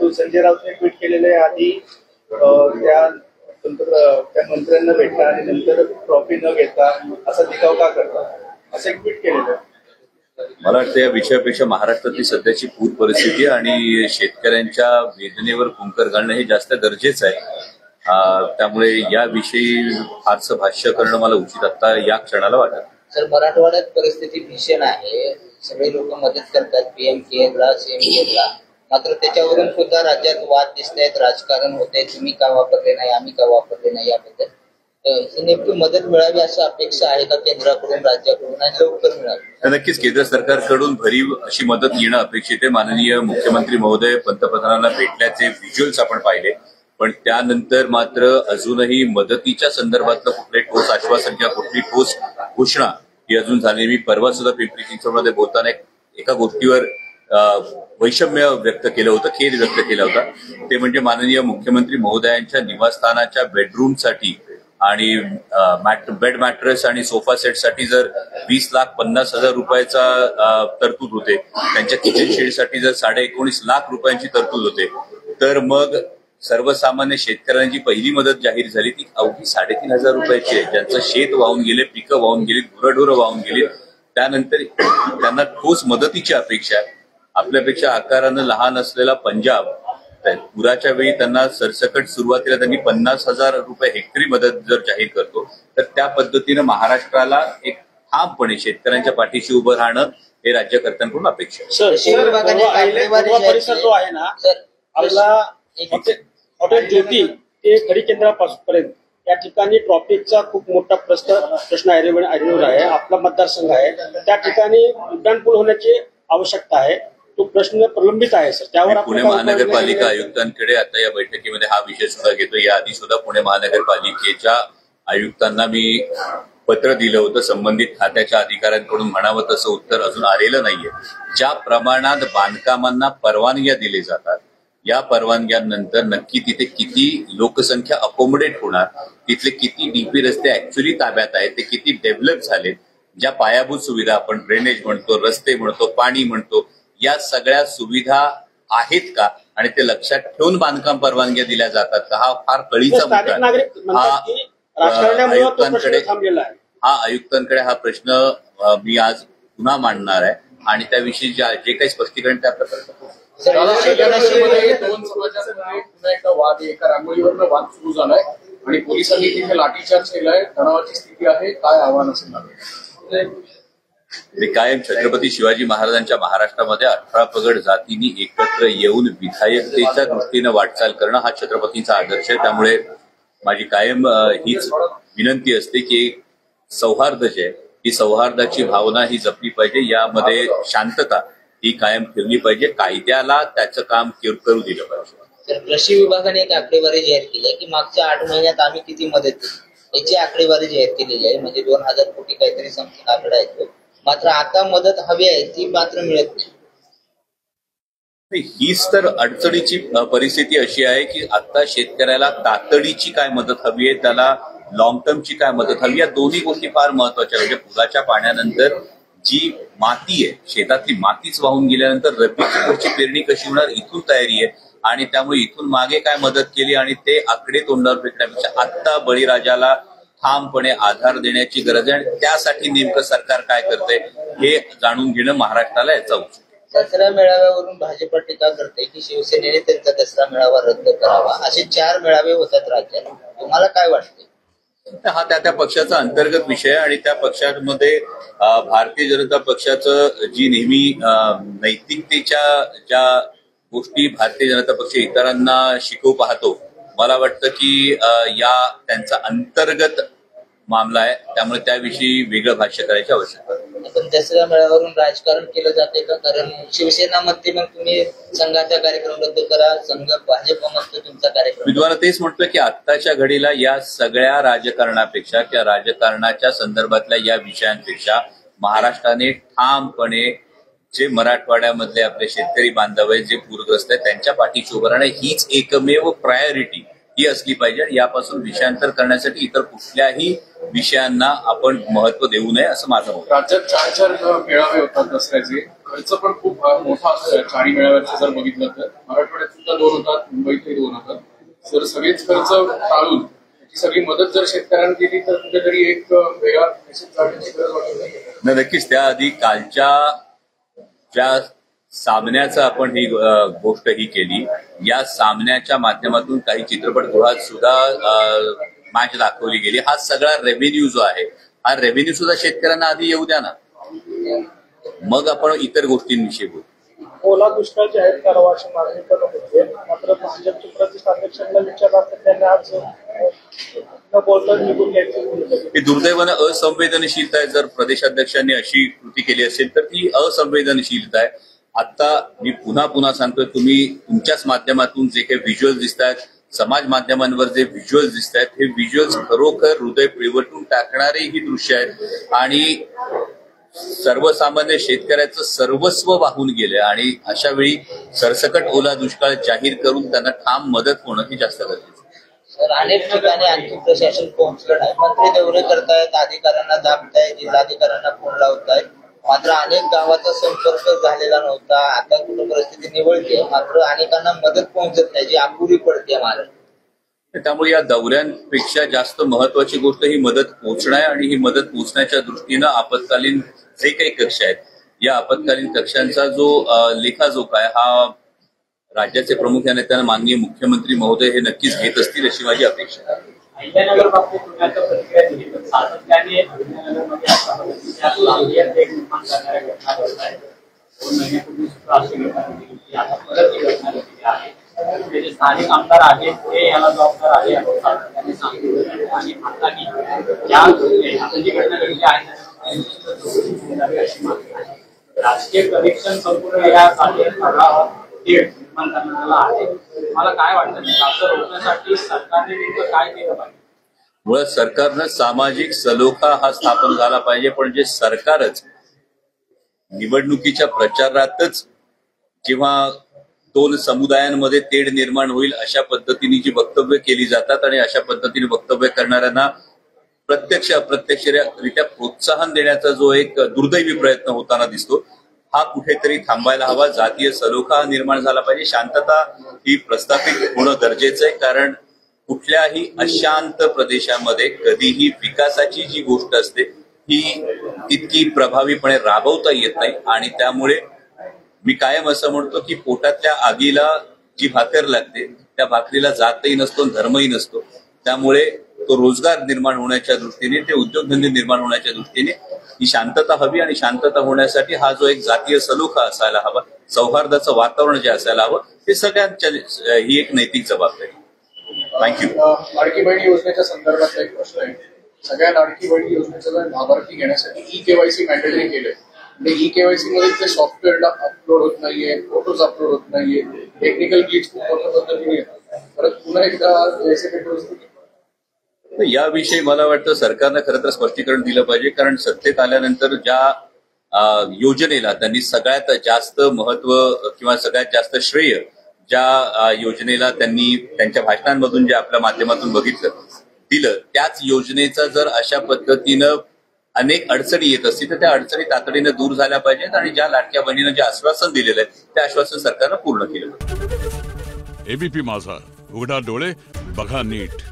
यावरून संजय राऊतने ट्विट केलेले आधी त्या मंत्र्यांना भेटला आणि नंतर ट्रॉफी न घेता असा दिखाव का करता, असं एक ट्विट केलेलं आहे. मला वाटतं या विषयापेक्षा महाराष्ट्रातली सध्याची पूर परिस्थिती आणि शेतकऱ्यांच्या वेदनेवर फुंकर घालणं हे जास्त गरजेचं आहे. त्यामुळे याविषयी फारसं भाष्य करणं मला उचित आता या क्षणाला वाटत. सर, मराठवाड्यात परिस्थिती भीषण आहे. सगळे लोक मदत करतात पीएम केअरला, सीएम केअरला, मात्र त्याच्यावरून सुद्धा राज्यात वाद दिसत आहेत, राजकारण होते. तुम्ही का वापरले नाही, आम्ही का वापरले नाही, याबद्दल नेमकी मदत मिळावी असं अपेक्षा आहे का केंद्राकडून, राज्याकडून, आणि लवकर मिळावी? नक्कीच केंद्र सरकारकडून भरीव अशी मदत येणं अपेक्षित आहे. माननीय मुख्यमंत्री महोदय पंतप्रधानांना भेटल्याचे व्हिज्युअल्स आपण पाहिले, पण त्यानंतर मात्र अजूनही मदतीच्या संदर्भातलं कुठले ठोस आश्वासन किंवा कुठली ठोस घोषणा ही अजून झाली. मी परवा सुद्धा पिंपरी चिंचवडमध्ये बोलताना एका गोष्टीवर वैषम्य व्यक्त केलं होतं, खेद व्यक्त केला होता. ते म्हणजे माननीय मुख्यमंत्री महोदयांच्या निवासस्थानाच्या बेडरूमसाठी आणि बेड मॅट्रेस आणि सोफा सेटसाठी जर 20,50,000 रुपयाचा तरतूद होते, त्यांच्या किचन शेडसाठी जर 19.5 लाख तरतूद होते, तर मग सर्वसामान्य शेतकऱ्यांची पहिली मदत जाहीर झाली ती अवघी 3,500 रुपयाची आहे. ज्यांचं शेत वाहून गेले, पिकं वाहून गेली, गुरढोरं वाहून गेली. त्यानंतर त्यांना ठोस मदतीची अपेक्षा आहे. आपल्यापेक्षा आकारानं लहान असलेला पंजाब पुराच्या वेळी त्यांना सरसकट सुरुवातीला त्यांनी 50,000 रुपये हेक्टरी मदत जर जाहीर करतो, तर त्या पद्धतीनं महाराष्ट्राला एक ठामपणे शेतकऱ्यांच्या पाठीशी उभं राहणं हे राज्यकर्त्यांकडून अपेक्षा आहे. परिसर जो आहे ना आपला हॉटेल ज्योती ते खडी केंद्रापासून या ठिकाणी ट्रॉफिकचा खूप मोठा प्रश्न ऐरणीवर आहे. आपला मतदारसंघ आहे, त्या ठिकाणी उड्डाणपूल होण्याची आवश्यकता आहे. तो प्रश्न प्रलंबित आहे सर. त्यावर पुणे महानगरपालिका आयुक्तांकडे आता या बैठकीमध्ये हा विषय सुद्धा घेतो. याआधी सुद्धा पुणे महानगरपालिकेच्या आयुक्तांना मी पत्र दिलं होतं. संबंधित खात्याच्या अधिकाऱ्यांकडून म्हणावं तसं उत्तर अजून आलेलं नाहीये. ज्या प्रमाणात बांधकामांना परवानग्या दिल्या जातात, या परवानग्यांनंतर नक्की तिथे किती लोकसंख्या अकोमोडेट होणार, तिथले किती डीपी रस्ते ऍक्च्युअली ताब्यात आहेत, ते किती डेव्हलप झालेत, ज्या पायाभूत सुविधा आपण ड्रेनेज म्हणतो, रस्ते म्हणतो, पाणी म्हणतो, या सगळ्या सुविधा आहेत का आणि ते लक्षात ठेवून बांधकाम परवानग्या दिल्या जातात का, हा फार कळीचा मुद्दा. आयुक्तांकडे हा प्रश्न मी आज पुन्हा मांडणार आहे आणि त्याविषयी जे काही स्पष्टीकरण त्या प्रकारचं. दोन समाजांमध्ये पुन्हा एकदा वाद, एका रांगोळीवरनं वाद सुरू झालाय आणि पोलिसांनी तिथे लाठीचार्ज केलाय. तणावाची स्थिती आहे, काय आव्हान असेल? कायम छत्रपती शिवाजी महाराजांच्या महाराष्ट्रामध्ये 18 पगड जातींनी एकत्र येऊन विधायकतेच्या दृष्टीनं वाटचाल करणं हा छत्रपतींचा आदर्श आहे. त्यामुळे माझी कायम हीच विनंती असते की सौहार्द जे आहे, ही सौहार्दाची भावना ही जपली पाहिजे. यामध्ये शांतता ही कायम ठेवली पाहिजे. कायद्याला त्याचं काम करू दिलं पाहिजे. तर कृषी विभागाने एक आकडेवारी जाहीर केली आहे की मागच्या 8 महिन्यात आम्ही किती मदत केली, याची आकडेवारी जाहीर केलेली आहे. म्हणजे 2,000 कोटी काहीतरी समथिंग आकडा आहे. मात्र आता मदत हवी आहे ती मात्र मिळत नाही. हीच तर अडचणीची परिस्थिती अशी आहे की आता शेतकऱ्याला तातडीची काय मदत हवी आहे, त्याला लॉंग टर्मची काय मदत हवी, या दोन्ही गोष्टी फार महत्वाच्या. म्हणजे पुराच्या पाण्यानंतर जी माती आहे, शेतातली मातीच वाहून गेल्यानंतर रब्बीची पुढची पेरणी कशी होणार, इथून तयारी आहे. आणि त्यामुळे इथून मागे काय मदत केली आणि ते आकडे तोंडावर फेकण्यापेक्षा आत्ता बळीराजाला ठामपणे आधार देण्याची गरज आहे आणि त्यासाठी नेमकं सरकार काय करतंय हे जाणून घेणं महाराष्ट्राला याचा उचित. दसरा मेळाव्यावरून भाजप टीका करते की शिवसेनेने त्यांचा दसरा मेळावा रद्द करावा. असे 4 मेळावे होतात राज्यात. तुम्हाला काय वाटते? हा त्या पक्षाचा अंतर्गत विषय आहे आणि त्या पक्षामध्ये भारतीय जनता पक्षाचं जी नेहमी नैतिकतेच्या ज्या गोष्टी भारतीय जनता पक्ष इतरांना शिकवू पाहतो, मला वाटतं की या त्यांचा अंतर्गत मामला आहे. त्यामुळे त्याविषयी वेगळं भाष्य करायची आवश्यकता आहे. पण दसऱ्या मेळाव्यावरून राजकारण केलं जाते का? कारण शिवसेना म्हणते मग तुम्ही संघाचा कार्यक्रम रद्द करा, संघ भाजप म्हणतो तुमचा कार्यक्रम. मी तुम्हाला तेच म्हणतोय की आत्ताच्या घडीला या सगळ्या राजकारणापेक्षा किंवा राजकारणाच्या संदर्भातल्या या विषयांपेक्षा महाराष्ट्राने ठामपणे जे मराठवाड्यामधले आपले शेतकरी बांधव आहेत, जे पूरग्रस्त आहेत, त्यांच्या पाठीशी उभं राहणं हीच एकमेव प्रायोरिटी ही असली पाहिजे. यापासून विषयांतर करण्यासाठी इतर कुठल्याही विषयांना आपण महत्व देऊ नये असं माझं मत. राज्यात 4 मेळावे होतात दसऱ्याचे, खर्च पण खूप मोठा असतो. 4 मेळाव्याचं जर बघितलं तर मराठवाड्यात सुद्धा 2 होतात, मुंबईतही 2 होतात. जर सगळेच खर्च टाळून त्याची सगळी मदत जर शेतकऱ्यांना केली तर कुठेतरी एक वेगळा मेसेज जाण्याची गरज वाटत नाही. नक्कीच त्याआधी कालच्या ज्या सामन्याचं आपण ही गोष्ट ही केली, या सामन्याच्या माध्यमातून काही चित्रपटगृहात सुद्धा मॅच दाखवली गेली. हा सगळा रेव्हेन्यू जो आहे, हा रेव्हेन्यू सुद्धा शेतकऱ्यांना आधी येऊ द्या ना, मग आपण इतर गोष्टींविषयी बोलू. ओला दुष्काळ जाहीर करावा अशी मागणी करत होते. मात्र भाजपचे प्रदेशाध्यक्षांना विचारला तर त्यांनी आज न बोलता निघून घ्यायची. ही दुर्दैवानं असंवेदनशीलता आहे. जर प्रदेशाध्यक्षांनी अशी कृती केली असेल तर ती असंवेदनशीलता आहे. आता मी पुन्हा सांगतोय, तुम्ही तुमच्याच माध्यमातून जे काही व्हिज्युअल्स दिसत आहेत, समाज माध्यमांवर जे व्हिज्युअल्स दिसत आहेत, हे व्हिज्युअल्स खरोखर हृदय पिळवटून टाकणारे ही दृश्य आहेत आणि सर्वसामान्य शेतकऱ्याचं सर्वस्व वाहून गेलं आणि अशा वेळी सरसकट ओला दुष्काळ जाहीर करून त्यांना ठाम मदत होणं हे जास्त गरजेचं आहे. सर, अनेक ठिकाणी आणखी प्रशासन पोहोचलं नाही. मंत्री दौरे करतायत, अधिकाऱ्यांना दाबतायत, जिल्हाधिकाऱ्यांना फोन लावतायत, मात्र अनेक गावाचा संपर्क झालेला नव्हता. आता कुठं परिस्थिती निवळते, मात्र अनेकांना मदत पोहोचत नाही, जी अपुरी पडते महाराष्ट्र. त्यामुळे या दौऱ्यांपेक्षा जास्त महत्वाची गोष्ट ही मदत पोहोचणं आहे आणि ही मदत पोहोचण्याच्या दृष्टीनं आपत्कालीन जे काही कक्ष आहेत, या आपत्कालीन कक्षांचा जो लेखाजोखा आहे हा राज्याचे प्रमुख या नेत्यांना माननीय मुख्यमंत्री महोदय हे नक्कीच घेत असतील अशी माझी अपेक्षा आहे. अहिल्यानगर बाबतीत पुण्याच्या प्रतिक्रिया दिली तर सातत्याने अहिल्यानगरमध्ये अशा पद्धतीच्या लांबीयत एक निर्माण करणाऱ्या घटना घडत आहेत. 2 महिन्यापूर्वी सुद्धा अशी घटना घडली होती. आता परत ही घटना घडलेली आहे. ते जे स्थानिक आमदार आहेत ते याला जबाबदार आहे असं सातत्याने सांगितलं आणि भारताने या आता जी घटना घडली आहे अशी मागणी आहे. राजकीय कनेक्शन संपूर्ण यासाठी निर्माण करण्याला आहे. मला काय वाटतं असं रोखण्यासाठी सरकारने नेमकं काय केलं पाहिजे? मुळात सरकारनं सामाजिक सलोखा हा स्थापन झाला पाहिजे, पण जे सरकारच निवडणुकीच्या प्रचारातच जेव्हा 2 समुदायांमध्ये तेढ निर्माण होईल अशा पद्धतीने जी वक्तव्य केली जातात आणि अशा पद्धतीने वक्तव्य करणाऱ्यांना प्रत्यक्ष अप्रत्यक्षरित्या प्रोत्साहन देण्याचा जो एक दुर्दैवी प्रयत्न होताना दिसतो, हा कुठेतरी थांबायला हवा. जातीय सलोखा निर्माण झाला पाहिजे. शांतता ही प्रस्थापित होणं गरजेचं आहे, कारण कुठल्याही अशांत प्रदेशामध्ये कधीही विकासाची जी गोष्ट असते ही तितकी प्रभावीपणे राबवता येत नाही आणि त्यामुळे मी कायम असं म्हणतो की पोटातल्या आगीला जी भाकर लागते त्या भाकरीला जातही नसतो, धर्मही नसतो. त्यामुळे तो रोजगार निर्माण होण्याच्या दृष्टीने, ते उद्योगधंदे निर्माण होण्याच्या दृष्टीने ही शांतता हवी आणि शांतता होण्यासाठी हा जो एक जातीय सलोखा असायला हवा, सौहार्दाचं वातावरण जे असायला हवं, हे सगळ्यांच्या ही एक नैतिक जबाबदारी. थँक्यू. लाडकी बहीण योजनेच्या संदर्भातला एक प्रश्न आहे. सगळ्या लाडकी बहीण योजनेचा लाभार्थी घेण्यासाठी ई-केवायसी मॅन्डेटरी केलंय. म्हणजे ई-केवायसी मध्ये ते सॉफ्टवेअरला अपलोड होत नाहीये, फोटोज अपलोड होत नाहीये, टेक्निकल ग्लिच खूप मोठ्या पद्धतीने येतात. परत पुन्हा एकदा जैसे काही परिस्थिती. याविषयी मला वाटतं सरकारनं खरं तर स्पष्टीकरण दिलं पाहिजे, कारण सत्तेत आल्यानंतर ज्या योजनेला त्यांनी सगळ्यात जास्त महत्व किंवा सगळ्यात जास्त श्रेय ज्या योजनेला त्यांनी त्यांच्या भाषणांमधून जे आपल्या माध्यमातून दिलं, त्याच योजनेचा जर अशा पद्धतीनं अनेक अडचणी येत असतील तर त्या अडचणी तातडीनं दूर झाल्या पाहिजेत आणि ज्या लाडक्या बहिणीनं जे आश्वासन दिलेलं आहे ते आश्वासन सरकारनं पूर्ण केलं पाहिजे. एबीपी माझा, उघडा डोळे बघा नीट.